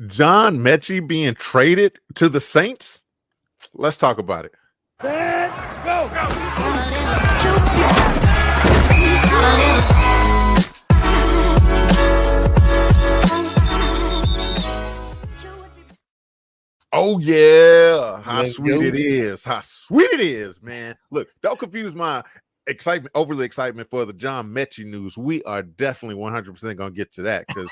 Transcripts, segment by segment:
John Metchie being traded to the Saints? Let's talk about it. Go. Oh, yeah. How Let's sweet go. it is. How sweet it is, man. Look, don't confuse my overly excitement for the John Metchie news. We are definitely 100% going to get to that because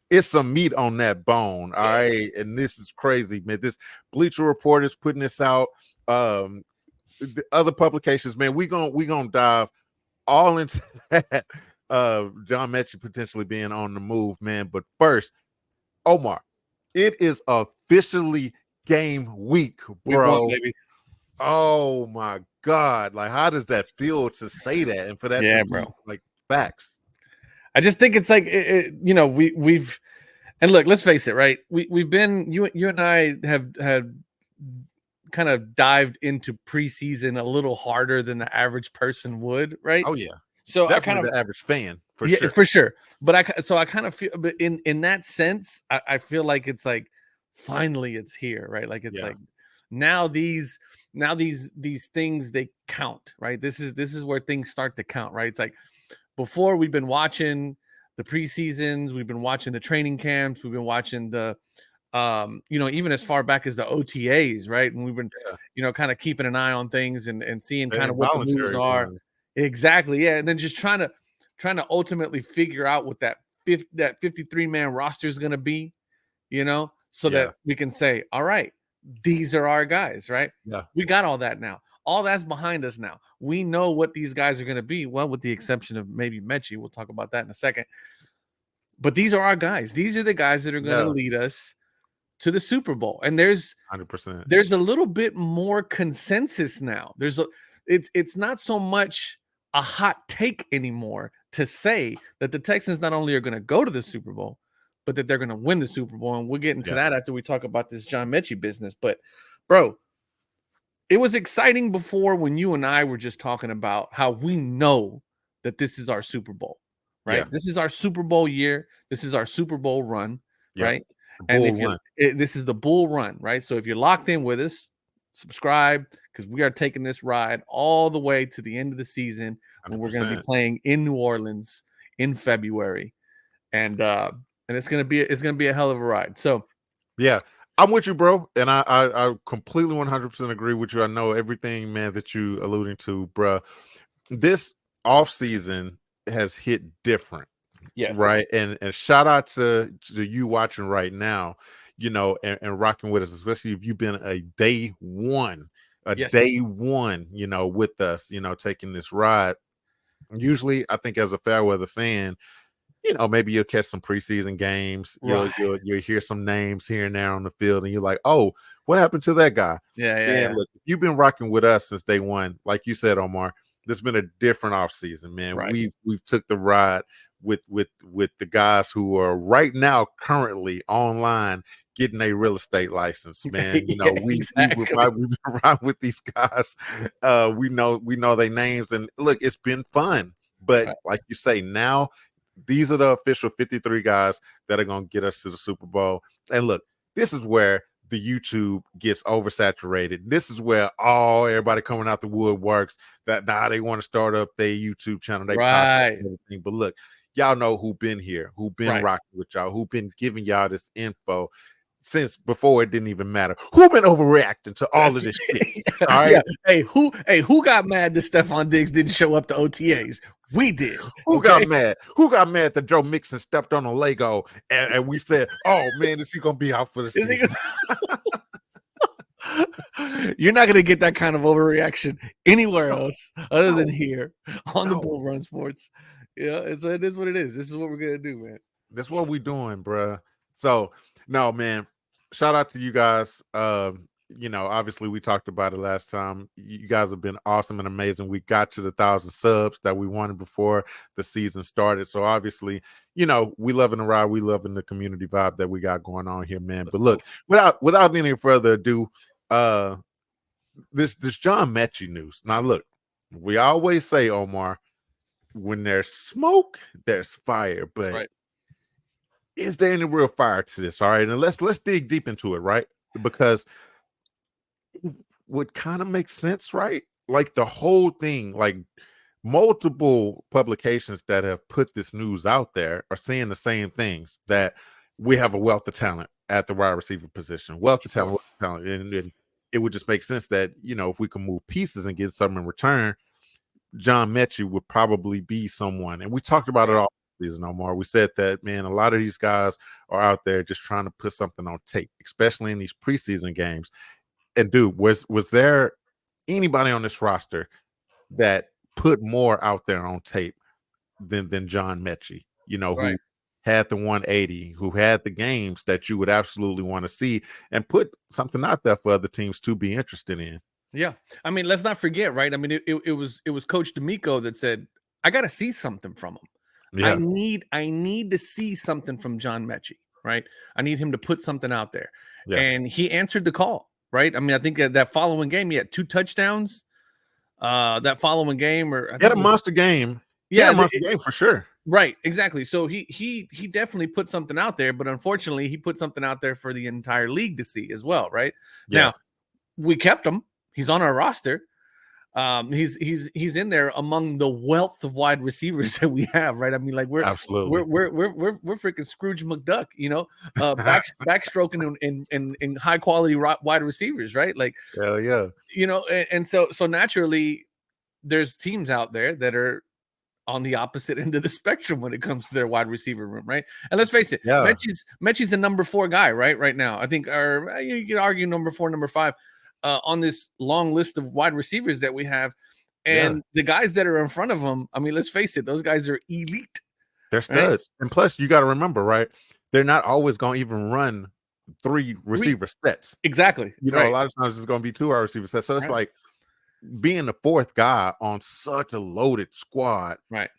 it's some meat on that bone. All right. And this is crazy, man. This Bleacher Report is putting this out. The other publications, man, we're gonna dive all into that. John Metchie potentially being on the move, man. But first, Omar, it is officially game week, bro. Week 1, baby. Oh my God. Like, how does that feel to say that and for that to be like facts? I just think it's like we've and look, let's face it, right? We've been you and I have kind of dived into preseason a little harder than the average person would, right? Oh yeah. So definitely I kind of the average fan for sure. But I kind of feel, but in that sense, I feel like it's like finally it's here, right? Like it's like now these things they count, right? This is where things start to count, right? It's like before we've been watching the preseasons, we've been watching the training camps, we've been watching the even as far back as the OTAs, right? And we've been kind of keeping an eye on things and seeing kind of what the moves are. Exactly, yeah. And then just trying to ultimately figure out what that 53-man roster is going to be, so that we can say, all right, these are our guys, right? Yeah. We got all that now. All that's behind us now. We know what these guys are going to be. Well, with the exception of maybe Metchie. We'll talk about that in a second. But these are our guys. These are the guys that are going to lead us to the Super Bowl. And there's 100%. There's a little bit more consensus now. It's not so much a hot take anymore to say that the Texans not only are going to go to the Super Bowl, but that they're going to win the Super Bowl. And we'll get into that after we talk about this John Metchie business. But, bro, it was exciting before when you and I were just talking about how we know that this is our Super Bowl, right? Yeah. This is our Super Bowl year. This is our Super Bowl run, right? And this is the bull run, right? So if you're locked in with us, subscribe because we are taking this ride all the way to the end of the season when 100%. We're going to be playing in New Orleans in February, and it's going to be a hell of a ride. So, yeah, I'm with you, bro, and I completely 100% agree with you. I know everything, man, that you alluding to, bro. This off season has hit different. Yes. Right. And shout out to you watching right now, and rocking with us, especially if you've been a day one, with us, taking this ride. Usually, I think as a fair weather fan, maybe you'll catch some preseason games. You'll hear some names here and there on the field, and you're like, oh, what happened to that guy? Yeah. Look, you've been rocking with us since day one. Like you said, Omar, there's been a different offseason, man. Right. We've took the ride with the guys who are right now currently online getting a real estate license, man. We've been riding with these guys. We know their names, and look, it's been fun. But like you say, now these are the official 53 guys that are going to get us to the Super Bowl. And look, this is where the YouTube gets oversaturated. This is where everybody coming out the woodworks that now they want to start up their YouTube channel. They everything. But look, y'all know who been here, who been rocking with y'all, who been giving y'all this info since before it didn't even matter. Who been overreacting to all of this shit? All right. Yeah. Who got mad that Stefon Diggs didn't show up to OTAs? We did. Who got mad? Who got mad that Joe Mixon stepped on a Lego and we said, oh man, is he gonna be out for the season? You're not gonna get that kind of overreaction anywhere else other than here on the Bull Run Sports. So it is what it is. This is what we're gonna do, man. That's what we're doing, bro. So no, man. Shout out to you guys. Obviously we talked about it last time. You guys have been awesome and amazing. We got to the 1,000 subs that we wanted before the season started. So obviously, we loving the ride. We loving the community vibe that we got going on here, man. But look, without any further ado, this John Metchie news. Now look, we always say, Omar, when there's smoke, there's fire. But is there any real fire to this? All right, and let's dig deep into it, right? Because what kind of makes sense, right? Like the whole thing, like multiple publications that have put this news out there are saying the same things, that we have a wealth of talent at the wide receiver position, wealth of talent, and it would just make sense that, if we can move pieces and get something in return, John Metchie would probably be someone. And we talked about it all season, Omar. We said that, man, a lot of these guys are out there just trying to put something on tape, especially in these preseason games. And dude, was there anybody on this roster that put more out there on tape than John Metchie, who had the 180, who had the games that you would absolutely want to see and put something out there for other teams to be interested in? Yeah. I mean, let's not forget, right? I mean, it was Coach D'Amico that said, I got to see something from him. Yeah. I need to see something from John Metchie, right? I need him to put something out there. Yeah. And he answered the call, right? I mean, I think that following game, he had 2 touchdowns. That following game, he had a monster game. Yeah, a monster game for sure. Right, exactly. So he definitely put something out there, but unfortunately, he put something out there for the entire league to see as well, right? Yeah. Now, we kept him. He's on our roster. He's in there among the wealth of wide receivers that we have, right? I mean, like we're freaking Scrooge McDuck, backstroking in high quality wide receivers, right? Like, hell yeah, and so naturally, there's teams out there that are on the opposite end of the spectrum when it comes to their wide receiver room, right? And let's face it, Metchie's a number 4 guy, right now. I think, or you could argue number 4, number 5. On this long list of wide receivers that we have, and the guys that are in front of them, I mean, let's face it, those guys are elite. They're studs. Right? And plus, you got to remember, right? They're not always going to even run 3 receiver sets. Exactly. A lot of times it's going to be 2 wide receiver sets. So it's like being the 4th guy on such a loaded squad. Right.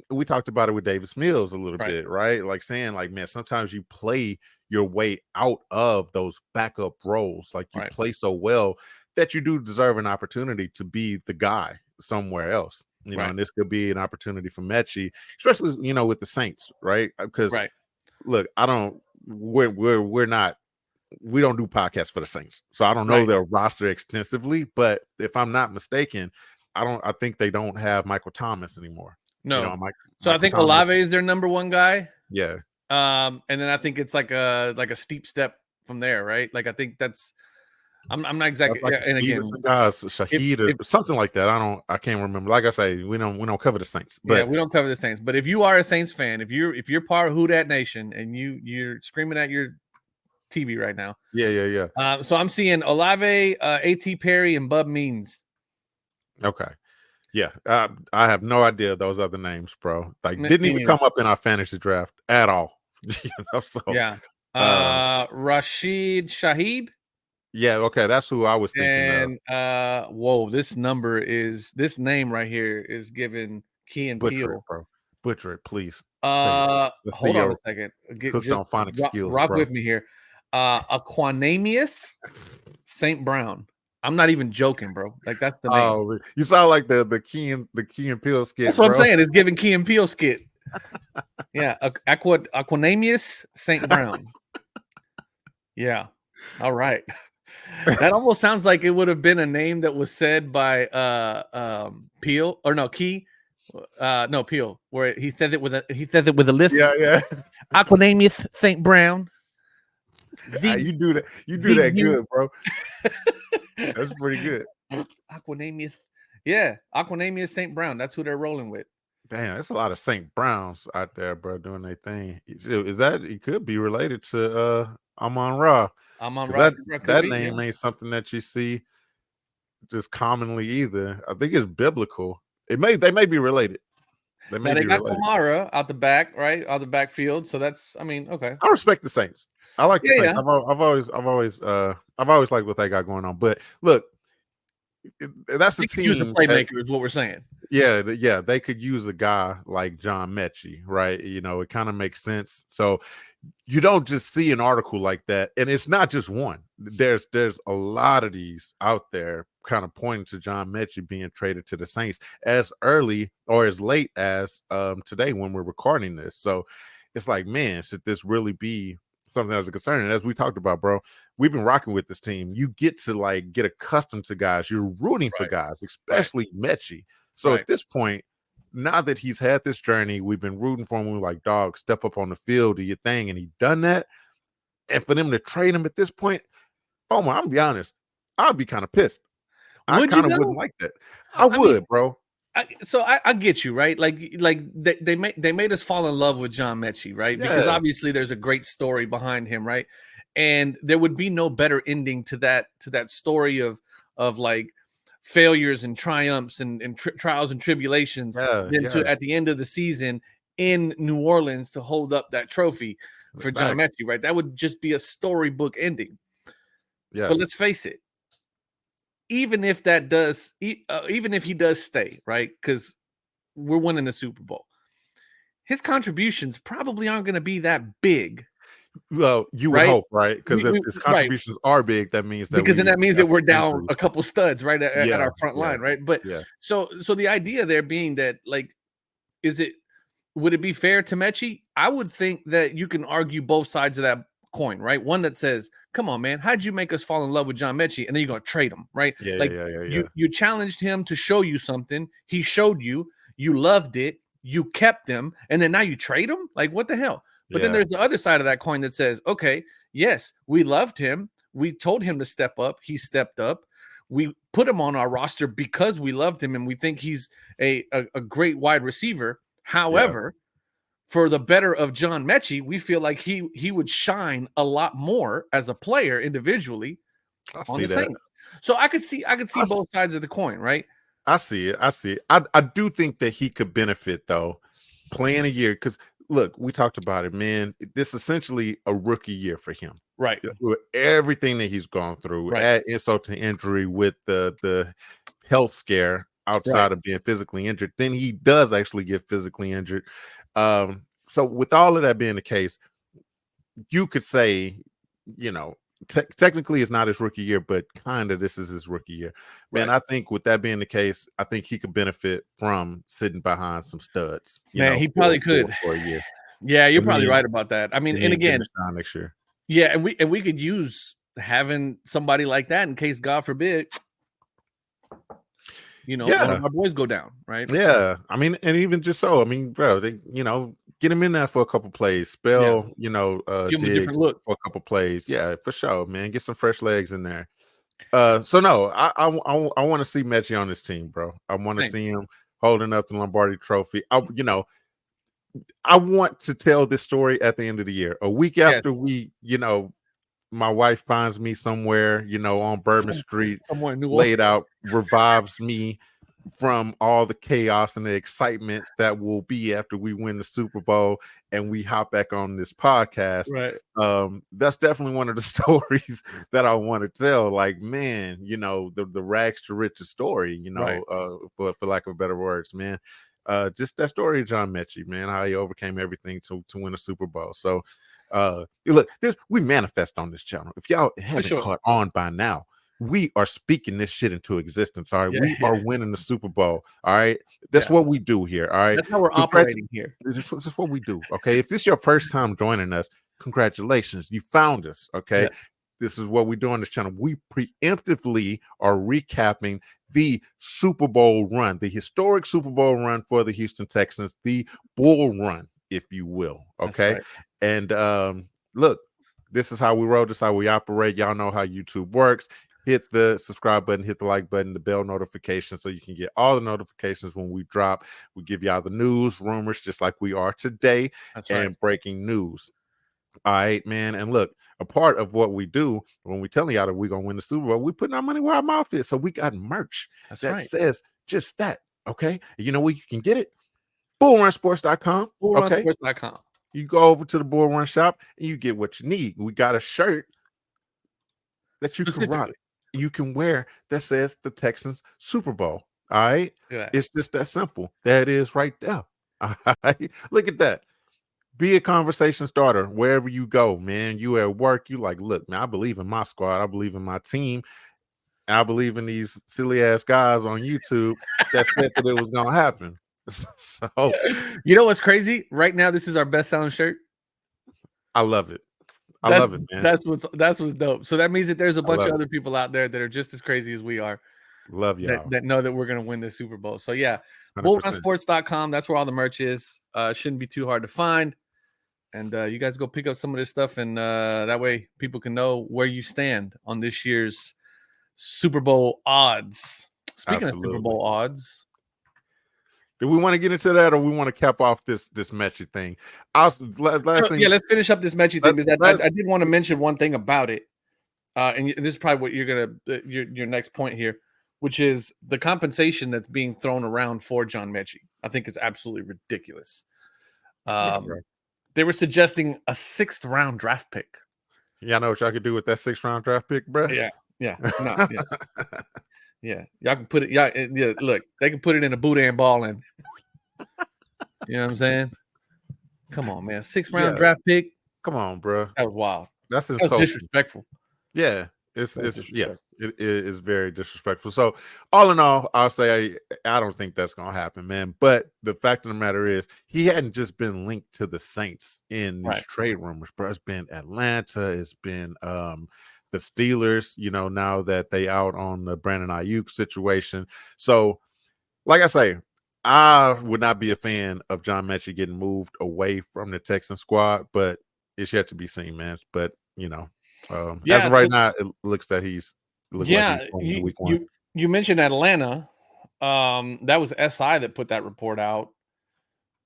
We talked about it with Davis Mills a little bit, right? Like saying, like, man, sometimes you play your way out of those backup roles. Like you play so well that you do deserve an opportunity to be the guy somewhere else. And this could be an opportunity for Metchie, especially with the Saints, right? Because look, we don't do podcasts for the Saints, so I don't know their roster extensively. But if I'm not mistaken, I think they don't have Michael Thomas anymore. No, so I think Olave is their number 1 guy. Yeah. And then I think it's like a steep step from there, right? Like I think that's I'm not exactly. Like and again, guys, Shahid or something like that. I can't remember. Like I say, we don't cover the Saints. But we don't cover the Saints. But if you are a Saints fan, if you're part of Who Dat Nation and you're screaming at your TV right now, so I'm seeing Olave, A.T. Perry, and Bub Means. Okay. Yeah, I have no idea those other names, bro. Like, didn't even come up in our fantasy draft at all. So Rashid Shaheed. Yeah, okay, that's who I was thinking of. Whoa, this name right here is giving Key and Peele. Bro. Butcher it, please. Hold on a second. Cooked on phonics skills. Rock with me here. Aquanamius St. Brown. I'm not even joking, bro. Like that's the name. Oh, you sound like the Key and Peele skit. That's what I'm saying. It's giving Key and Peele skit. Yeah, Aquanamius St. Brown. Yeah. All right. That almost sounds like it would have been a name that was said by Peele or no Key. No Peele, where he said it with a lisp. Yeah. Aquanamius St. Brown. You do that good, bro. That's pretty good. Aquanamius. Yeah, Aquanamius St. Brown. That's who they're rolling with. Damn, there's a lot of St. Browns out there, bro, doing their thing. Is that it could be related to Amon-Ra. Amon-Ra. That name ain't something that you see just commonly either. I think it's biblical. They may be related. They got Kamara out the back, right? Out the backfield. So that's, I mean, okay. I respect the Saints. I like the Saints. Yeah. I've always liked what they got going on. But look, that's the team. Use a playmaker is what we're saying. Yeah, they could use a guy like John Metchie, right? It kind of makes sense. So you don't just see an article like that, and it's not just one. There's a lot of these out there kind of pointing to John Metchie being traded to the Saints as early or as late as today when we're recording this. So it's like, man, should this really be something that's a concern? And as we talked about, bro, we've been rocking with this team. You get to like get accustomed to guys. You're rooting for guys, especially Metchie. So at this point, now that he's had this journey, we've been rooting for him. We're like, dog, step up on the field, do your thing, and he done that. And for them to trade him at this point, oh my, I'm gonna be honest, I'd be kind of pissed. I kind of wouldn't like that. I would, bro. I get you, right? Like they made us fall in love with John Metchie, right? Yeah. Because obviously there's a great story behind him, right? And there would be no better ending to that story of like failures and triumphs and trials and tribulations than to at the end of the season in New Orleans to hold up that trophy for John Metchie, right? That would just be a storybook ending. Yeah. But let's face it, even if that does, even if he does stay, right? Because we're winning the Super Bowl, his contributions probably aren't going to be that big. Well, you would hope, right? Because if his contributions are big, that means that that means that we're down a couple studs, right, at our front line, right? But so the idea there being that, like, would it be fair to Metchie? I would think that you can argue both sides of that coin, right? One that says, come on, man, how'd you make us fall in love with John Metchie? And then you're going to trade him, right? You challenged him to show you something. He showed you, you loved it, you kept him, and then now you trade him? Like, what the hell? But then there's the other side of that coin that says, okay, yes, we loved him. We told him to step up. He stepped up. We put him on our roster because we loved him and we think he's a great wide receiver. However, for the better of John Metchie, we feel like he would shine a lot more as a player individually on the Saints. So I could see both sides of the coin, right? I see it. I do think that he could benefit though, playing a year, because look, we talked about it, man. This is essentially a rookie year for him, right? With everything that he's gone through, add insult to injury with the health scare outside of being physically injured. Then he does actually get physically injured. So with all of that being the case, you could say, you know, technically it's not his rookie year, but kind of this is his rookie year. Man, I think with that being the case, I think he could benefit from sitting behind some studs. He probably could for a year. Yeah, you're probably right about that. I mean, and again, next year. Yeah, and we could use having somebody like that in case, God forbid, one of our boys go down, right? Yeah, I mean, and even just so, I mean, bro, they, get him in there for a couple plays, spell, give him a Diggs different look for a couple plays. Yeah, for sure, man. Get some fresh legs in there. So no, I want to see Metchie on this team, bro. I want to see him holding up the Lombardi Trophy. I want to tell this story at the end of the year, a week after we, my wife finds me somewhere, on Bourbon Street, laid out, revives me from all the chaos and the excitement that will be after we win the Super Bowl and we hop back on this podcast. Right. That's definitely one of the stories that I want to tell. Like, man, the rags to riches story, for lack of better words, man. Just that story of John Metchie, man, how he overcame everything to win a Super Bowl. So look, we manifest on this channel. If y'all haven't caught on by now, we are speaking this shit into existence. All right. We are winning the Super Bowl. All right. That's what we do here. All right. That's how we're operating here. That's what we do. Okay. If this is your first time joining us, congratulations. You found us. Okay. Yeah. This is what we do on this channel. We preemptively are recapping the Super Bowl run, the historic Super Bowl run for the Houston Texans, the bull run, if you will. Okay. Right. And look, this is how we roll. This is how we operate. Y'all know how YouTube works. Hit the subscribe button, hit the like button, the bell notification so you can get all the notifications when we drop. We give y'all the news, rumors, just like we are today. That's and right. Breaking news. All right, man. And look, a part of what we do when we telling y'all that we're going to win the Super Bowl, we putting our money where our mouth is. So we got merch that says just that. Okay. You know where you can get it? BullRunSports.com. BullRunSports.com. Okay? You go over to the Bull Run shop and you get what you need. We got a shirt that you can rock. You can wear that says the Texans Super Bowl. All right. Yeah. It's just that simple. That is right there. All right. Look at that. Be a conversation starter wherever you go, man. You at work, you like, look, man, I believe in my squad. I believe in my team. I believe in these silly ass guys on YouTube that said that it was gonna happen. So you know what's crazy? Right now, this is our best selling shirt. I love it. I love it, man. That's what's dope. So that means that there's a bunch of love other it. people out there that are just as crazy as we are Love y'all. that know that we're gonna win this Super Bowl. So yeah, 100%. bullrunsports.com. That's where all the merch is. Shouldn't be too hard to find. And you guys go pick up some of this stuff, and that way people can know where you stand on this year's Super Bowl odds. Speaking of Super Bowl odds, do we want to get into that, or we want to cap off this Metchie thing? Last thing. Yeah, let's finish up this Metchie thing, because I did want to mention one thing about it, and this is probably what you're gonna your next point here, which is the compensation that's being thrown around for John Metchie. I think is absolutely ridiculous. They were suggesting a 6th round draft pick. Yeah, I know what y'all could do with that 6th round draft pick, bro. Yeah. Y'all can put it. Yeah, look, they can put it in a boudin ball, and you know what I'm saying. Come on, man, 6th round draft pick. Come on, bro. That was wild. That's disrespectful. Yeah, it is very disrespectful. So all in all, I'll say I don't think that's gonna happen, man. But the fact of the matter is, he hadn't just been linked to the Saints in these trade rumors, bro. It's been Atlanta. It's been the Steelers. You know, now that they out on the Brandon Ayuk situation. So, like I say, I would not be a fan of John Metchie getting moved away from the Texan squad, but it's yet to be seen, man. But you know. As of right now, it looks that he's like he's going week 1. You mentioned Atlanta. That was SI that put that report out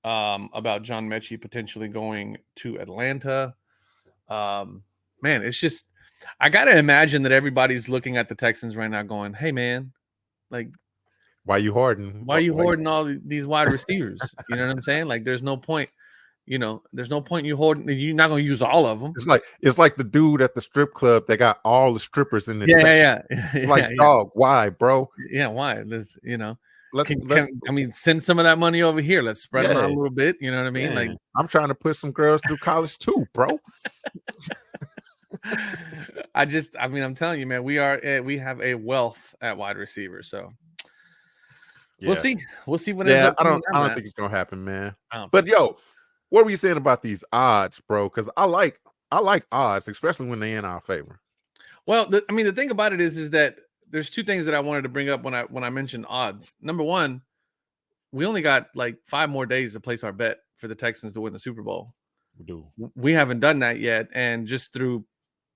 about John Metchie potentially going to Atlanta. Man, it's just, I gotta imagine that everybody's looking at the Texans right now going, hey man, like, why you hoarding? Why you hoarding all these wide receivers? You know what I'm saying? Like, there's no point. You know, there's no point in you holding. You're not going to use all of them. It's like the dude at the strip club that got all the strippers in this. Yeah. Dog, why, bro? Yeah, why? Let's, you know, I mean, send some of that money over here. Let's spread them out a little bit. You know what I mean? Man, like, I'm trying to put some girls through college too, bro. I mean, I'm telling you, man, we have a wealth at wide receiver. So we'll see. We'll see what ends up. I don't think it's gonna happen, man. But yo, what were you saying about these odds, bro? Because I like odds, especially when they're in our favor. Well, I mean, the thing about it is that there's 2 things that I wanted to bring up when I mentioned odds. Number one, we only got like 5 more days to place our bet for the Texans to win the Super Bowl. We haven't done that yet, and just through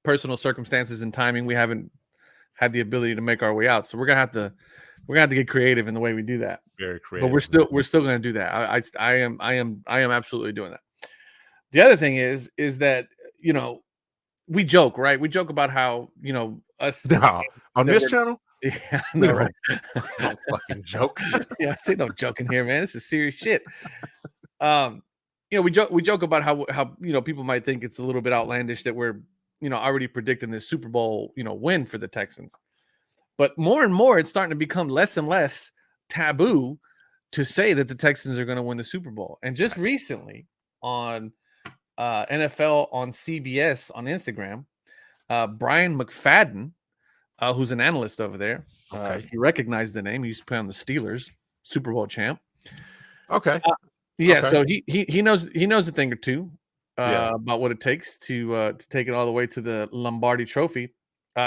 personal circumstances and timing, we haven't had the ability to make our way out. So we're gonna have to get creative in the way we do that. Very creative. But we're still going to do that. I am absolutely doing that. The other thing is that, you know, we joke, right? We joke about how, you know, us on this channel. Yeah, no, right. Don't fucking joke. Yeah, I say no joking here, man. This is serious shit. You know, we joke about how you know, people might think it's a little bit outlandish that we're, you know, already predicting this Super Bowl, you know, win for the Texans. But more and more, it's starting to become less and less taboo to say that the Texans are going to win the Super Bowl. And just recently on NFL on CBS on Instagram, Brian McFadden, who's an analyst over there, if you recognize the name, he used to play on the Steelers, Super Bowl champ. Okay. So he knows a thing or two about what it takes to take it all the way to the Lombardi Trophy.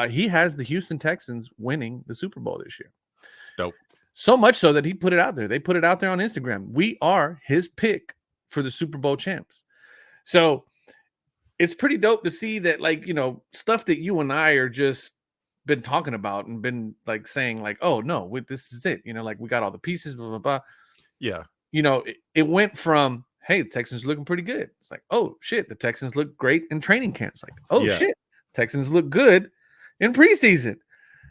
He has the Houston Texans winning the Super Bowl this year. Dope. So much so that he put it out there. They put it out there on Instagram. We are his pick for the Super Bowl champs. So it's pretty dope to see that, like, you know, stuff that you and I are just been talking about and been like saying like, oh no, this is it. You know, like we got all the pieces, blah, blah, blah. Yeah. You know, it went from, hey, the Texans are looking pretty good. It's like, oh shit, the Texans look great in training camps. Like, oh shit, Texans look good in preseason.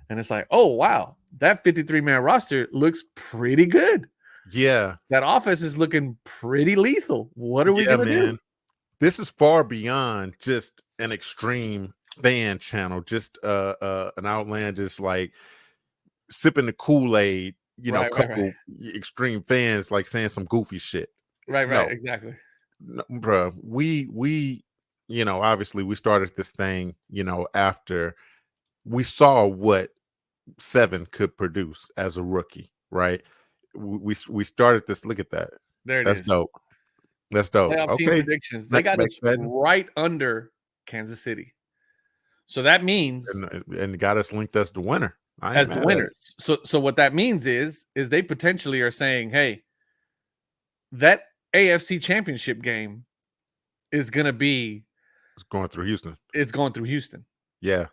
And it's like, oh wow, that 53-man roster looks pretty good. Yeah. That offense is looking pretty lethal. What are we gonna do? This is far beyond just an extreme fan channel, just an outlandish, like sipping the Kool-Aid, you know, couple extreme fans like saying some goofy shit. Right, exactly. No, bro, we you know, obviously we started this thing, you know, after we saw what 7 could produce as a rookie, right? We started this. Look at that. There it is. That's dope. That's dope. Playoff team Okay. predictions. They got us right under Kansas City. So that means and got us linked as the winner. I ain't as the mad at it. winners. So what that means is they potentially are saying, hey, that AFC championship game is gonna be It's going through Houston. It's going through Houston. Yeah.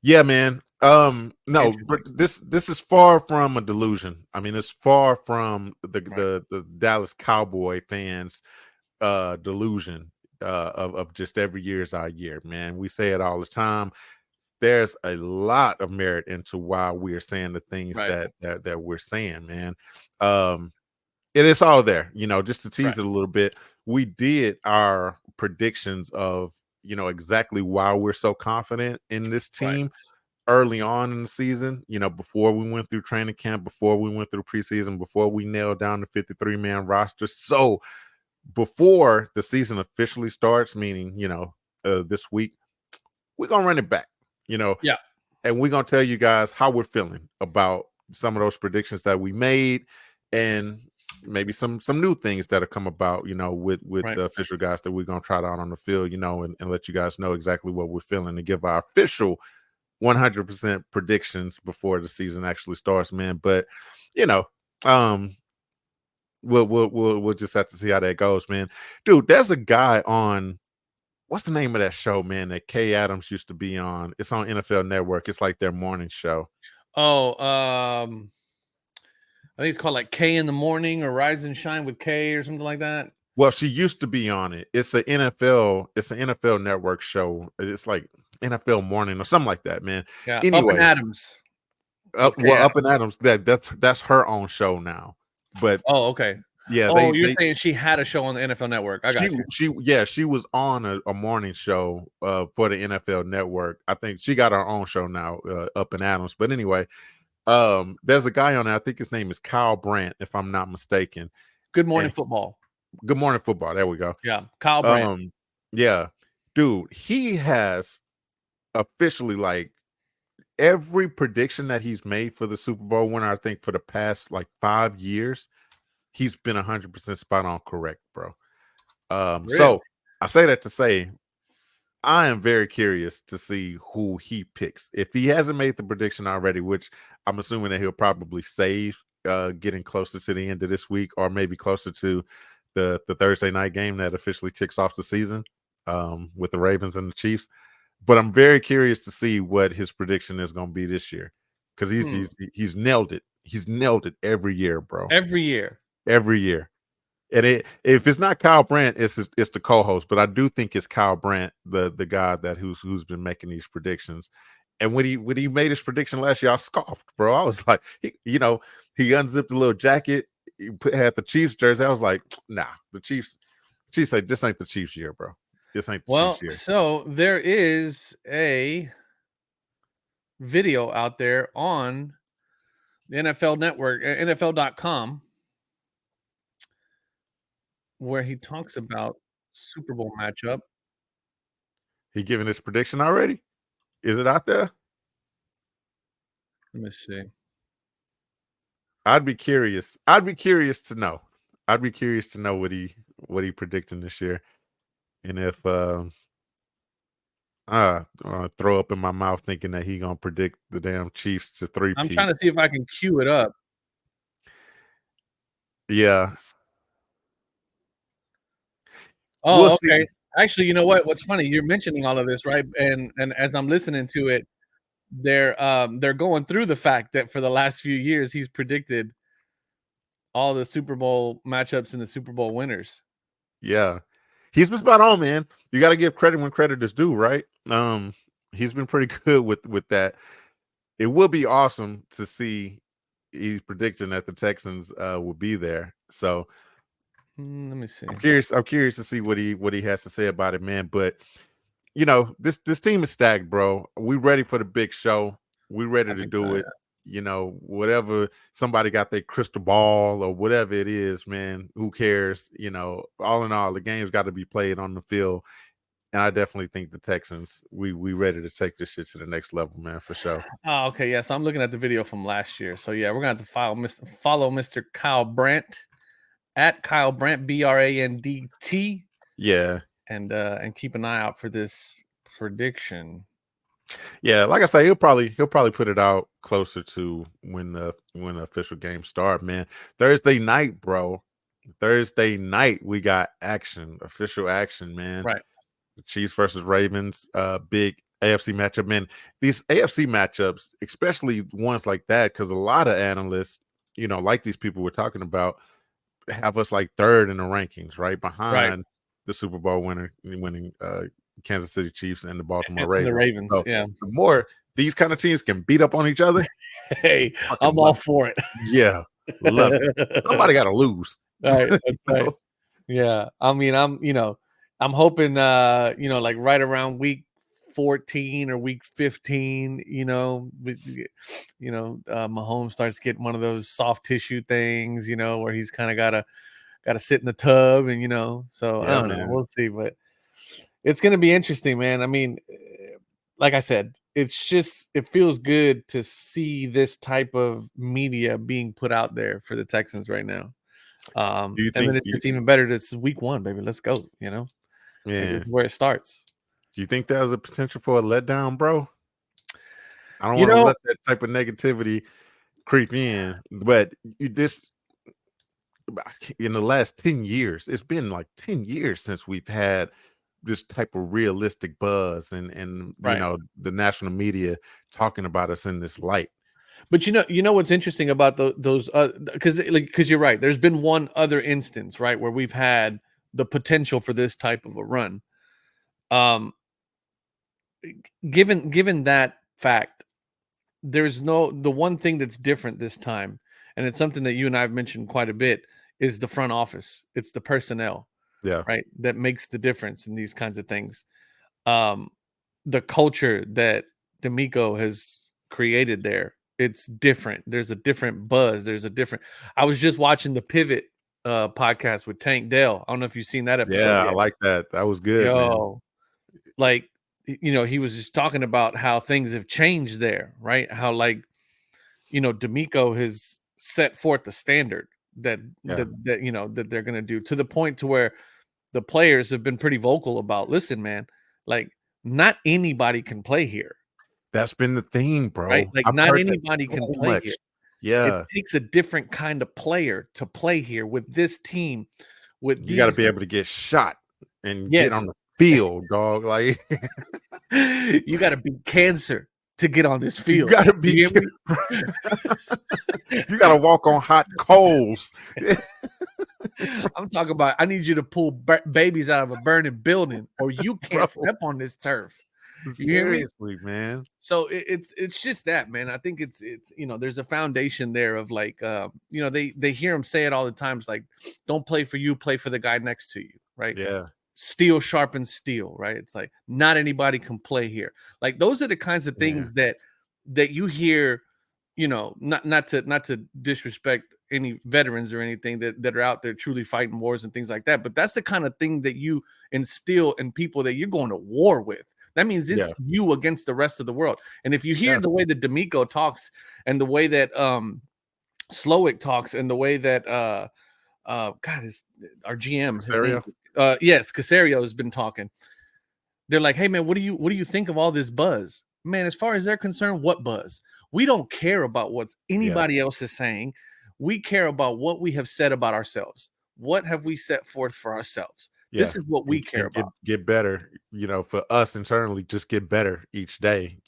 Yeah, man. No, but this is far from a delusion. I mean, it's far from the Dallas Cowboy fans delusion of just every year is our year, man. We say it all the time. There's a lot of merit into why we're saying the things that we're saying, man. It is all there, just to tease it a little bit. We did our predictions of, exactly why we're so confident in this team early on in the season, before we went through training camp, before we went through preseason, before we nailed down the 53-man roster. So before the season officially starts, meaning, this week, we're going to run it back, and we're going to tell you guys how we're feeling about some of those predictions that we made, and maybe some new things that have come about, with the official guys that we're going to try out on the field, and let you guys know exactly what we're feeling and give our official 100% predictions before the season actually starts, man. But we'll just have to see how that goes, man. Dude, there's a guy on, what's the name of that show, man, that Kay Adams used to be on? It's on NFL Network. It's like their morning show. Oh, I think it's called like K in the Morning or Rise and Shine with K or something like that. Well, she used to be on it. It's an NFL Network show. It's like NFL Morning or something like that, man. Yeah. Anyway, Up and Adams. Up and Adams. That's her own show now. But okay. Yeah. You're saying she had a show on the NFL Network. I got you. She was on a morning show for the NFL Network. I think she got her own show now, Up and Adams. But anyway, there's a guy on there. I think his name is Kyle Brandt, if I'm not mistaken. Good Morning Football. Good Morning Football. There we go. Yeah, Kyle Brandt. Yeah, dude, he has officially, like, every prediction that he's made for the Super Bowl winner, I think for the past like 5 years, he's been 100% spot on correct, bro. Really? So I say that to say, I am very curious to see who he picks. If he hasn't made the prediction already, which I'm assuming that he'll probably save getting closer to the end of this week, or maybe closer to the Thursday night game that officially kicks off the season with the Ravens and the Chiefs. But I'm very curious to see what his prediction is going to be this year, because he's nailed it. He's nailed it every year, bro. Every year. And if it's not Kyle Brandt, it's the co-host. But I do think it's Kyle Brandt, the guy who's been making these predictions. And when he made his prediction last year, I scoffed, bro. I was like, he unzipped a little jacket, had the Chiefs jersey. I was like, nah, the Chiefs say this ain't the Chiefs year, bro. This ain't the Chiefs year. So there is a video out there on the NFL Network, NFL.com, where he talks about Super Bowl matchup. He giving his prediction already? Is it out there? Let me see. I'd be curious. To know. I'd be curious to know what he predicting this year, and if throw up in my mouth thinking that he gonna predict the damn Chiefs to 3-peat. I'm trying to see if I can cue it up. Yeah. Oh, we'll okay. See. Actually, you know what? What's funny? You're mentioning all of this, right? And as I'm listening to it, they're going through the fact that for the last few years he's predicted all the Super Bowl matchups and the Super Bowl winners. Yeah. He's been spot on, man. You got to give credit when credit is due, right? He's been pretty good with that. It will be awesome to see. He's predicting that the Texans will be there. So let me see. I'm curious to see what he has to say about it, man. But this team is stacked, bro. We ready for the big show. We ready to do it. Whatever somebody got their crystal ball or whatever it is, man, who cares? All in all, the game's got to be played on the field. And I definitely think the Texans, we ready to take this shit to the next level, man, for sure. Oh, okay. Yeah. So I'm looking at the video from last year. So yeah, we're gonna have to follow Mr. Kyle Brandt at Kyle Brandt, BRANDT. Yeah. And keep an eye out for this prediction. Yeah, like I say, he'll probably put it out closer to when the official games start, man. Thursday night, bro. Thursday night, we got official action, man. Right. Chiefs versus Ravens, big AFC matchup, man. These AFC matchups, especially ones like that, because a lot of analysts, like these people we're talking about, have us like third in the rankings, right behind the Super Bowl winning Kansas City Chiefs and the Baltimore Ravens. The Ravens, so yeah. The more these kind of teams can beat up on each other, hey, I'm all for it. Yeah, love it. Somebody got to lose. Right, that's right. Yeah, I mean, I'm hoping, like right around week 14 or week 15, Mahomes starts getting one of those soft tissue things, where he's kind of gotta sit in the tub, and so Yeah, I don't know, we'll see, but it's gonna be interesting, man. I mean, like I said, it feels good to see this type of media being put out there for the Texans right now. Do you And think then it's even better. It's week 1, baby. Let's go. Like, Yeah. it's where it starts. Do you think there's a potential for a letdown, bro? I don't want to let that type of negativity creep in, but in the last 10 years, it's been like 10 years since we've had this type of realistic buzz and the national media talking about us in this light. But what's interesting about those because you're right. There's been one other instance, right, where we've had the potential for this type of a run. Given that fact, there's the one thing that's different this time, and it's something that you and I have mentioned quite a bit, is the front office. It's the personnel, right, that makes the difference in these kinds of things. The culture that D'Amico has created there, it's different. There's a different buzz. I was just watching the Pivot podcast with Tank Dell. I don't know if you've seen that episode. Yeah, I like that. That was good, man. Like, he was just talking about how things have changed there, right? How, like, D'Amico has set forth the standard that they're going to do, to the point to where the players have been pretty vocal about, listen, man, like, not anybody can play here. That's been the theme, bro. Right? Like, not anybody can play here. Yeah. It takes a different kind of player to play here with this team. You got to be able to get shot and get on the field, dog. Like, you got to beat cancer to get on this field. You got to be. You got to walk on hot coals. I'm talking about, I need you to pull babies out of a burning building, or you can't step on this turf. Seriously, man. So it's just that, man. I think it's there's a foundation there of, like, they hear him say it all the time. It's like, don't play for you, play for the guy next to you, right? Yeah. Steel sharpens steel, right? It's like, not anybody can play here. Like, those are the kinds of things that you hear, not to disrespect any veterans or anything that are out there truly fighting wars and things like that, but that's the kind of thing that you instill in people that you're going to war with. That means it's you against the rest of the world. And if you hear the way that D'Amico talks, and the way that Slowick talks, and the way that God, is our GM, Caserio has been talking. They're like, hey, man, what do you think of all this buzz? Man, as far as they're concerned, what buzz? We don't care about what anybody else is saying. We care about what we have said about ourselves. What have we set forth for ourselves? This is what we care about. Get better, for us internally, just get better each day,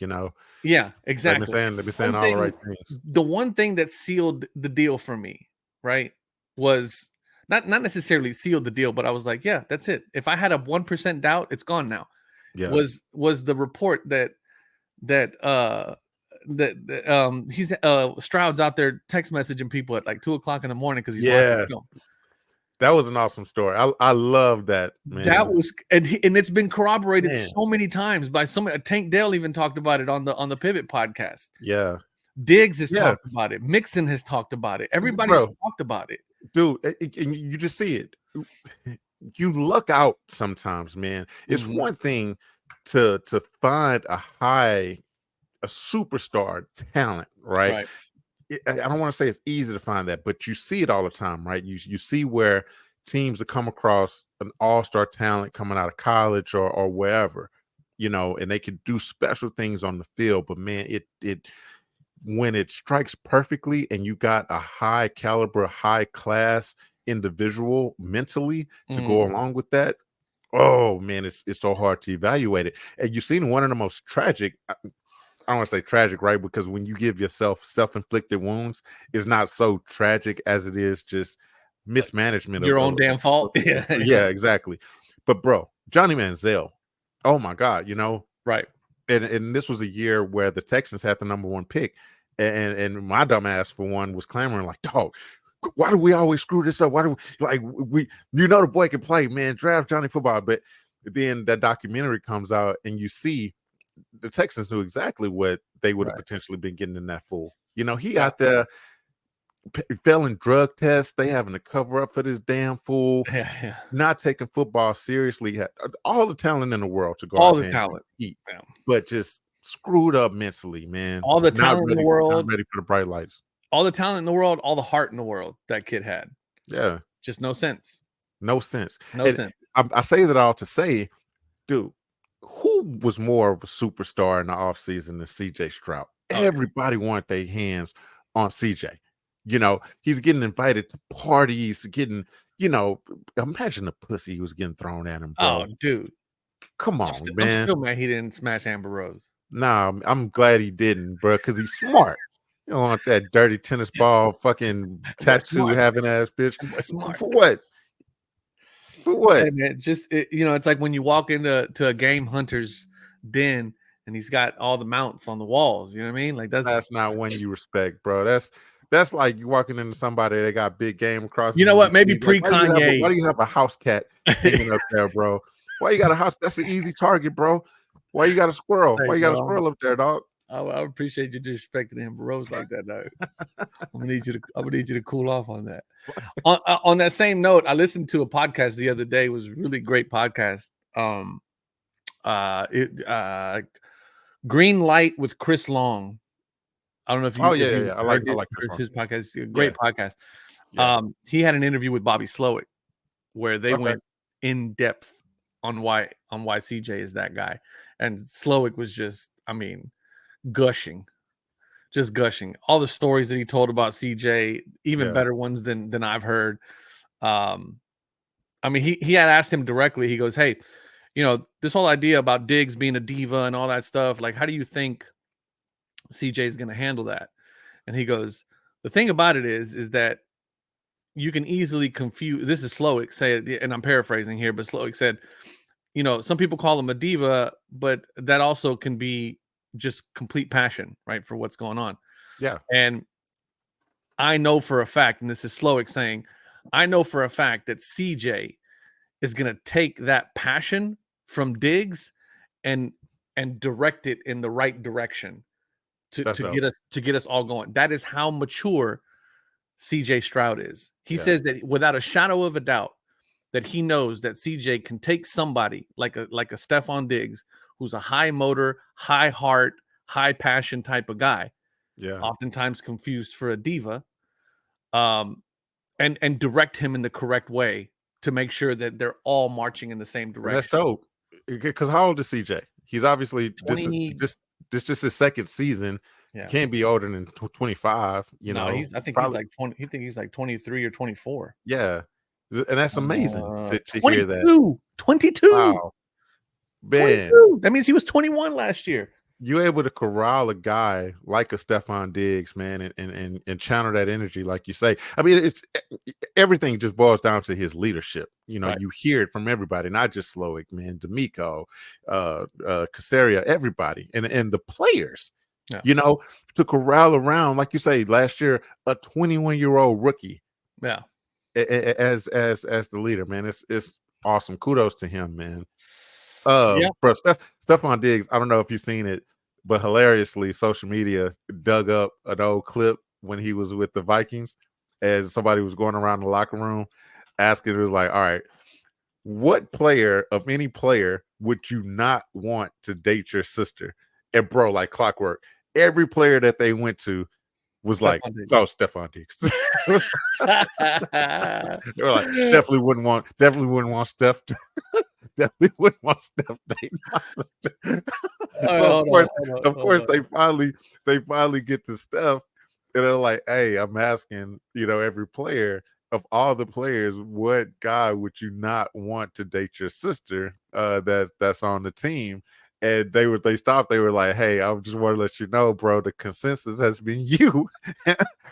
Yeah, exactly. They've been saying all the right things. The one thing that sealed the deal for me, right, was not necessarily sealed the deal, but I was like, yeah, that's it. If I had a 1% doubt, it's gone now. Yeah. Was the report that he's Stroud's out there text messaging people at like 2:00 in the morning because he's watching the film. That was an awesome story. I love that, man. That was, and it's been corroborated so many times by Tank Dell even talked about it on the Pivot podcast. Yeah. Diggs has talked about it. Mixon has talked about it. Everybody's talked about it. Dude, and you just see it. You luck out sometimes, man. It's one thing to find a superstar talent, right? I don't want to say it's easy to find that, but you see it all the time, right? You see where teams that come across an all-star talent coming out of college or wherever, and they can do special things on the field. But man, it when it strikes perfectly and you got a high caliber, high class individual mentally to go along with that, oh man, it's so hard to evaluate it. And you've seen one of the most tragic. I don't want to say tragic, right? Because when you give yourself self-inflicted wounds, it's not so tragic as it is just mismanagement Your own damn fault. Yeah, exactly. But bro, Johnny Manziel, oh my God, right. And this was a year where the Texans had the number 1 pick, and my dumb ass for one was clamoring like, dog, why do we always screw this up? Why do we the boy can play, man, draft Johnny football. But then that documentary comes out and you see the Texans knew exactly what they would have potentially been getting in that fool. He out there failing drug tests. They having to cover up for this damn fool. Not taking football seriously. Had all the talent in the world to go all out the there talent, and eat, but just screwed up mentally, man. All the talent in the world. Not ready for the bright lights. All the talent in the world. All the heart in the world that kid had. Yeah. Just no sense. No sense. No sense. I say that all to say, dude, who was more of a superstar in the offseason than CJ Stroud? Everybody wanted their hands on CJ. He's getting invited to parties, getting, imagine the pussy he was getting thrown at him, bro. Oh, dude. Come on, man. I'm still mad he didn't smash Amber Rose. Nah, I'm glad he didn't, bro, because he's smart. You don't want that dirty tennis ball fucking tattoo having ass bitch. Smart. For what? For what? Hey, man, it's like when you walk into a game hunter's den and he's got all the mounts on the walls. You know what I mean? Like that's not one you respect, bro. That's like you walking into somebody that got big game across. You know what? Maybe pre-Kanye. Why do you have a house cat hanging up there, bro? Why you got a house? That's an easy target, bro. Why you got a squirrel? Why you got a squirrel up there, dog? I appreciate you disrespecting Amber Rose like that, dog. I'm gonna need you to cool off on that. On that same note, I listened to a podcast the other day. It was a really great podcast. Green Light with Chris Long. I don't know if you. Oh yeah. I like his podcast. Great podcast. Yeah. He had an interview with Bobby Slowick where they went in depth on why CJ is that guy, and Slowick was just, gushing all the stories that he told about CJ, even better ones than I've heard. He had asked him directly. He goes, hey, this whole idea about Diggs being a diva and all that stuff, like, how do you think CJ is going to handle that? And he goes, the thing about it is that you can easily confuse. This is Slowick said, and I'm paraphrasing here, but Slowick said, some people call him a diva, but that also can be just complete passion, right, for what's going on. Yeah. And I know for a fact, and this is Slowick saying, I know for a fact that CJ is going to take that passion from Diggs and direct it in the right direction to get us all going. That is how mature CJ Stroud is. He says that without a shadow of a doubt that he knows that CJ can take somebody like a Stefon Diggs, who's a high motor, high heart, high passion type of guy. Yeah. Oftentimes confused for a diva. And direct him in the correct way to make sure that they're all marching in the same direction. And that's dope. Because how old is CJ? He's obviously this just his second season. Yeah. Can't be older than 25. He's like 20. He thinks he's like 23 or 24. Yeah, and that's amazing to hear that. 22. Wow, man. 22. That means he was 21 last year. You're able to corral a guy like a Stefon Diggs, man, and channel that energy, like you say. It's everything just boils down to his leadership. You hear it from everybody, not just Slowick, man, D'Amico, Casaria, everybody, and the players. Yeah. To corral around, like you say, last year, a 21-year-old rookie. Yeah, as the leader, man. It's awesome. Kudos to him, man. Bro, Stefon Diggs, I don't know if you've seen it, but hilariously, social media dug up an old clip when he was with the Vikings, and somebody was going around the locker room asking, it was like, all right, what player of any player would you not want to date your sister? And bro, like clockwork, every player that they went to, was Stefon like, Diggs. "Oh, Stefon Diggs." They were like, definitely wouldn't want Steph. Definitely wouldn't want Steph dating my sister. So of course, they finally get to Steph, and they're like, "Hey, I'm asking, every player of all the players, what guy would you not want to date your sister? That's on the team." And they stopped. They were like, "Hey, I just want to let you know, bro. The consensus has been you."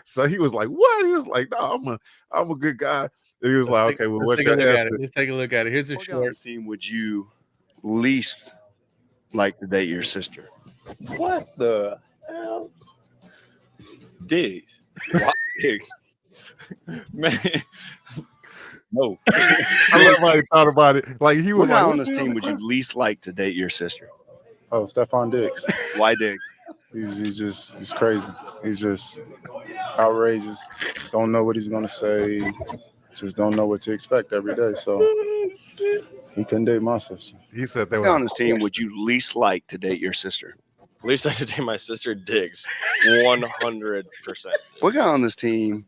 So he was like, "What?" He was like, "No, I'm a good guy." And he was like, "Okay, well, what's your answer?" Let's take a look at it. Here's a What guy on short. this team would you least like to date your sister? What the hell? Diggs. Why Diggs? Man. No. I love how he thought about it. Like he was What guy like, on this team would you least like to date your sister? Oh, Stefon Diggs. Why Diggs? He's crazy. He's just outrageous. Don't know what he's gonna say. Just don't know what to expect every day. So he couldn't date my sister. He said they What guy were on this team would you least like to date your sister? At least I should date my sister Diggs. 100%. What guy on this team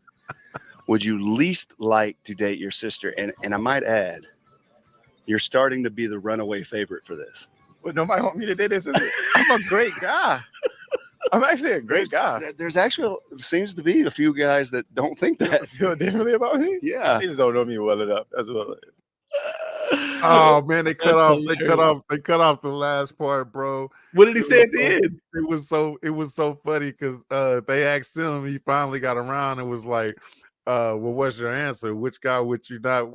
would you least like to date your sister? And I might add, you're starting to be the runaway favorite for this. But nobody want me to date this. I'm a great guy. I'm actually a great guy. There's actually seems to be a few guys that don't think that. Feel differently about me? Yeah. They just don't know me well enough. That's what. Oh man, they cut off the last part, bro. What did he say at the end? It was so funny because they asked him, he finally got around and was like, well, what's your answer? Which guy would you not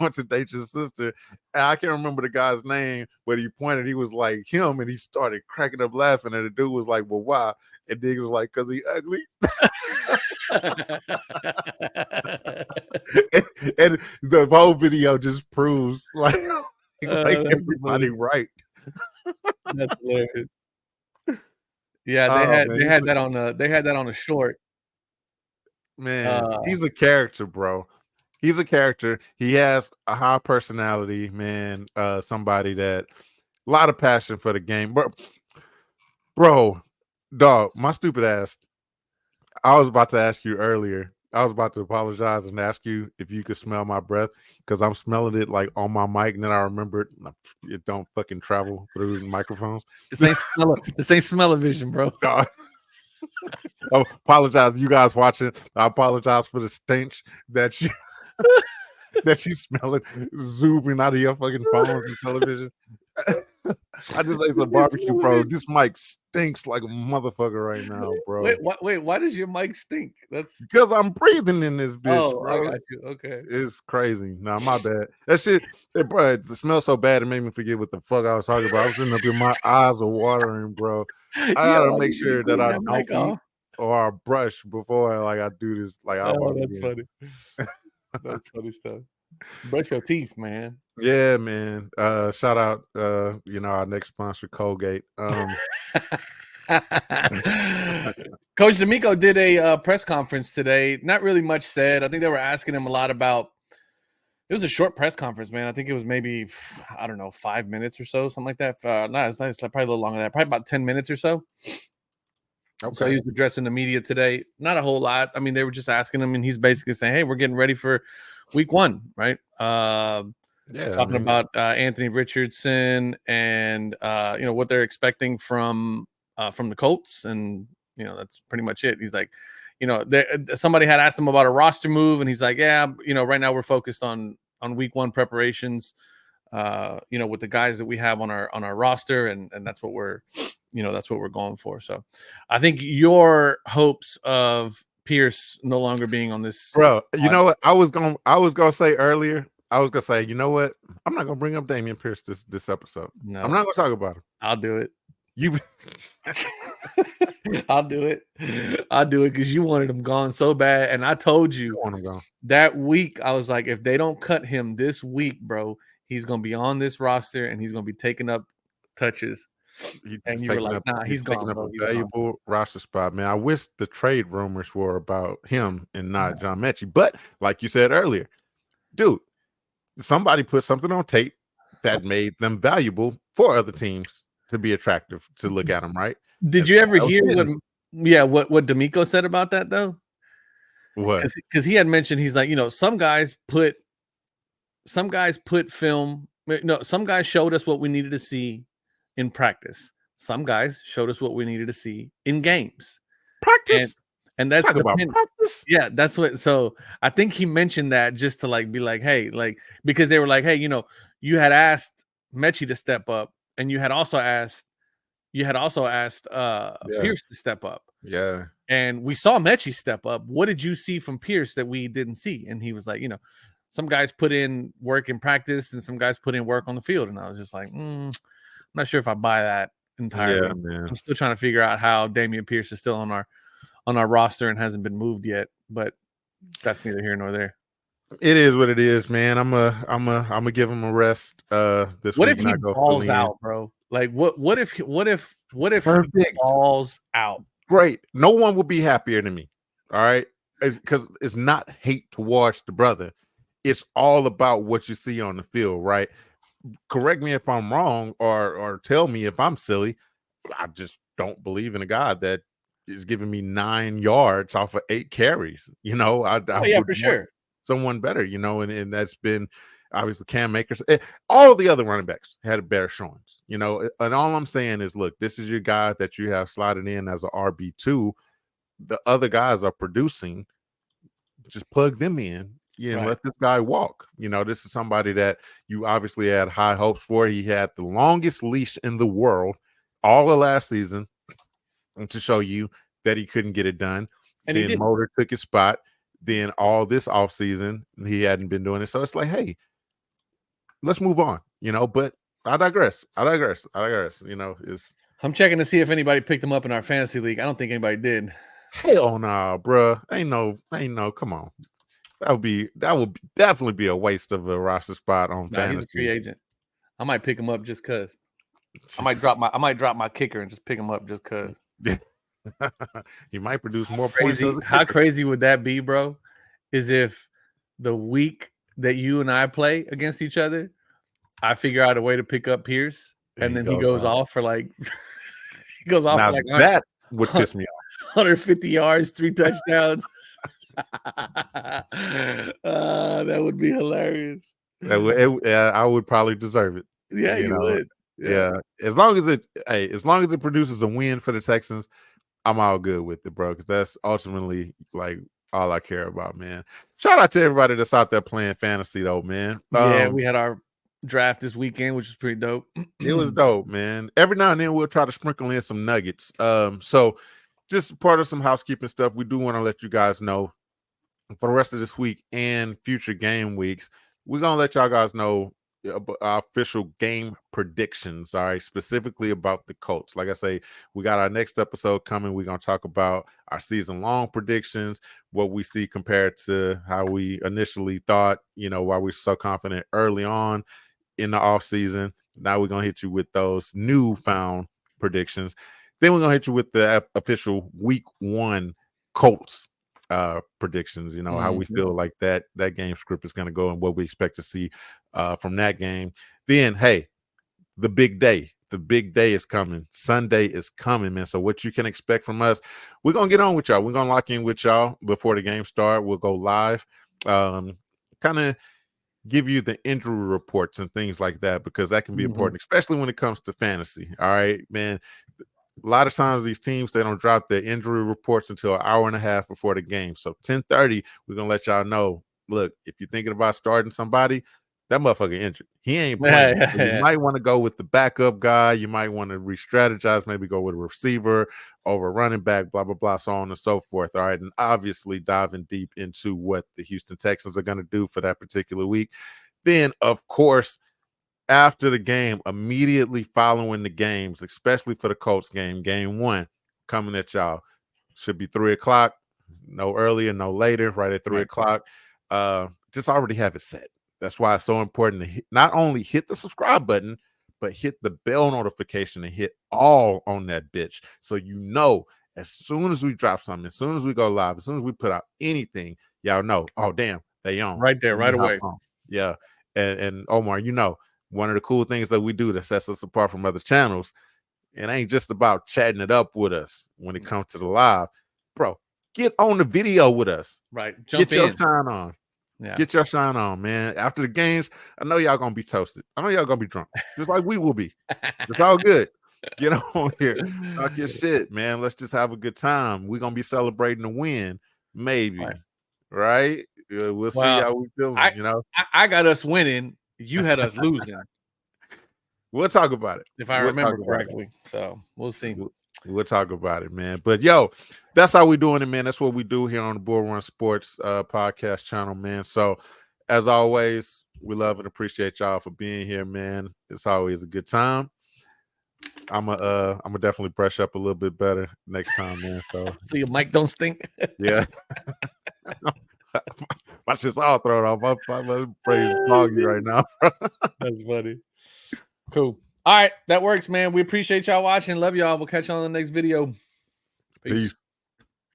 want to date your sister? And I can't remember the guy's name, but he pointed, he was like him, and he started cracking up laughing. And the dude was like, well, why? And Diggs was like, because he ugly. and the whole video just proves like everybody right. That's hilarious. Yeah, they had that on a short. Man, he's a character, bro. He's a character. He has a high personality, man. Somebody that a lot of passion for the game. Bro, dog, my stupid ass. I was about to ask you earlier. I was about to apologize and ask you if you could smell my breath because I'm smelling it like on my mic, and then I remembered it don't fucking travel through the microphones. This ain't smell-o-vision, bro. I apologize, you guys watching. I apologize for the stench that you smell it zooming out of your fucking phones and television. I just ate some barbecue, bro. This mic stinks like a motherfucker right now, bro. Wait, why does your mic stink? That's because I'm breathing in this bitch, bro. I got you. Okay. It's crazy. Nah, my bad. That shit, bro, it smells so bad it made me forget what the fuck I was talking about. I was sitting up here, my eyes are watering, bro. I gotta make sure that I don't eat or I brush before I do this. Like, that's funny. That's funny stuff. Brush your teeth, man. Yeah, man. Shout out, our next sponsor, Colgate. Coach D'Amico did a press conference today. Not really much said. I think they were asking him a lot about. It was a short press conference, man. I think it was maybe 5 minutes or so, something like that. It's probably a little longer than that. Probably about 10 minutes or so. Okay. So he was addressing the media today. Not a whole lot. I mean, they were just asking him, and he's basically saying, "Hey, we're getting ready for week 1, right?" Talking about Anthony Richardson and what they're expecting from the Colts, and that's pretty much it. He's like, somebody had asked him about a roster move, and he's like, "Yeah, right now we're focused on week 1 preparations, with the guys that we have on our roster, and that's what we're." That's what we're going for. So I think your hopes of Pierce no longer being on this. Bro, you know what? I was gonna say earlier, I was gonna say, you know what? I'm not gonna bring up Dameon Pierce this episode. No. I'm not gonna talk about him. I'll do it. I'll do it because you wanted him gone so bad. And I told you that week, I was like, if they don't cut him this week, bro, he's gonna be on this roster and he's gonna be taking up touches. And you were like, nah, he's gone, up a valuable roster spot, man. I wish the trade rumors were about him and not John Metchie. But like you said earlier, dude, somebody put something on tape that made them valuable for other teams to be attractive to look at them, right? Did you ever hear Yeah, what D'Amico said about that though, What? because he had mentioned, he's like, some guys put film. No, some guys showed us what we needed to see in practice. Some guys showed us what we needed to see in games. Practice. And that's Talk about practice. Yeah, that's what. So I think he mentioned that just to like be like, hey, like, because they were like, hey, you had asked Metchie to step up, and you had also asked Pierce to step up. Yeah. And we saw Metchie step up. What did you see from Pierce that we didn't see? And he was like, some guys put in work in practice and some guys put in work on the field. And I was just like, I'm not sure if I buy that entirely. Yeah, man. I'm still trying to figure out how Damian Pierce is still on our roster and hasn't been moved yet, but that's neither here nor there. It is what it is, man. I'm gonna give him a rest this what week. If he balls out, bro? Like what if he balls out? Great. No one will be happier than me. All right. Because it's not hate towards the brother. It's all about what you see on the field, right? Correct me if I'm wrong, or tell me if I'm silly. I just don't believe in a God that is giving me 9 yards off of 8 carries. I for sure. Someone better, and that's been obviously Cam Akers. All the other running backs had better showings, and all I'm saying is, look, this is your guy that you have slotted in as an RB2. The other guys are producing. Just plug them in, and let this guy walk. This is somebody that you obviously had high hopes for. He had the longest leash in the world all of last season, and to show you that he couldn't get it done. And then Motor took his spot. Then all this offseason, he hadn't been doing it. So it's like, hey, let's move on, but I digress. I'm checking to see if anybody picked him up in our fantasy league. I don't think anybody did. Hell no, bro. Ain't no, come on. That would definitely be a waste of a roster spot on fantasy. He's a free agent. I might pick him up just cause. I might drop my kicker and just pick him up just cause. You might produce more points. How crazy would that be, bro? Is if the week that you and I play against each other, I figure out a way to pick up Pierce, and then he goes off for like that would piss me off. 150 yards, 3 touchdowns. That would be hilarious. I would probably deserve it. Yeah, you would. Yeah. As long as it produces a win for the Texans, I'm all good with it, bro, because that's ultimately like all I care about, man. Shout out to everybody that's out there playing fantasy, though, man. Yeah, we had our draft this weekend, which was pretty dope. It was dope, man. Every now and then we'll try to sprinkle in some nuggets. So just part of some housekeeping stuff, we do want to let you guys know for the rest of this week and future game weeks, we're going to let y'all guys know our official game predictions, all right, specifically about the Colts. Like I say, we got our next episode coming. We're going to talk about our season-long predictions, what we see compared to how we initially thought, why we're so confident early on in the offseason. Now we're going to hit you with those newfound predictions. Then we're going to hit you with the official week 1 Colts predictions, how we feel like that game script is going to go and what we expect to see from that game. Then, hey, the big day is coming. Sunday is coming, man. So what you can expect from us, we're going to get on with y'all. We're going to lock in with y'all before the game start. We'll go live, kind of give you the injury reports and things like that, because that can be important, especially when it comes to fantasy. All right, man. A lot of times these teams, they don't drop their injury reports until an hour and a half before the game. So 10:30, we're going to let y'all know, look, if you're thinking about starting somebody, that motherfucker injured. He ain't playing. So you might want to go with the backup guy. You might want to re-strategize, maybe go with a receiver over a running back, blah, blah, blah, so on and so forth. All right. And obviously diving deep into what the Houston Texans are going to do for that particular week. Then, of course, after the game, immediately following the games, especially for the Colts game, game 1, coming at y'all. Should be 3:00, no earlier, no later, right at 3:00. Just already have it set. That's why it's so important to not only hit the subscribe button, but hit the bell notification and hit all on that bitch. So as soon as we drop something, as soon as we go live, as soon as we put out anything, y'all know, oh, damn, they on. Right there, right away. Yeah. And Omar, one of the cool things that we do that sets us apart from other channels It ain't just about chatting it up with us when it comes to the live. Bro, get on the video with us. Right. Jump Get your in. shine on. Yeah. Get your shine on, man. After the games, I know y'all gonna be toasted. I know y'all gonna be drunk, just like we will be. It's all good. Get on here, talk your shit, man. Let's just have a good time. We're gonna be celebrating the win, maybe, right? We'll see Well, how we feeling. You know, I got us winning. You had us losing, we'll talk about it if I remember correctly. So we'll see. We'll talk about it, man. But yo, that's how we doing it, man. That's what we do here on the Bull Run Sports podcast channel, man. So as always, we love and appreciate y'all for being here, man. It's always a good time. I'm gonna definitely brush up a little bit better next time, man. So your mic don't stink. Yeah. Watch this all thrown off. My brain's foggy right now. That's funny. Cool. All right, that works, man. We appreciate y'all watching. Love y'all. We'll catch you on the next video. Peace.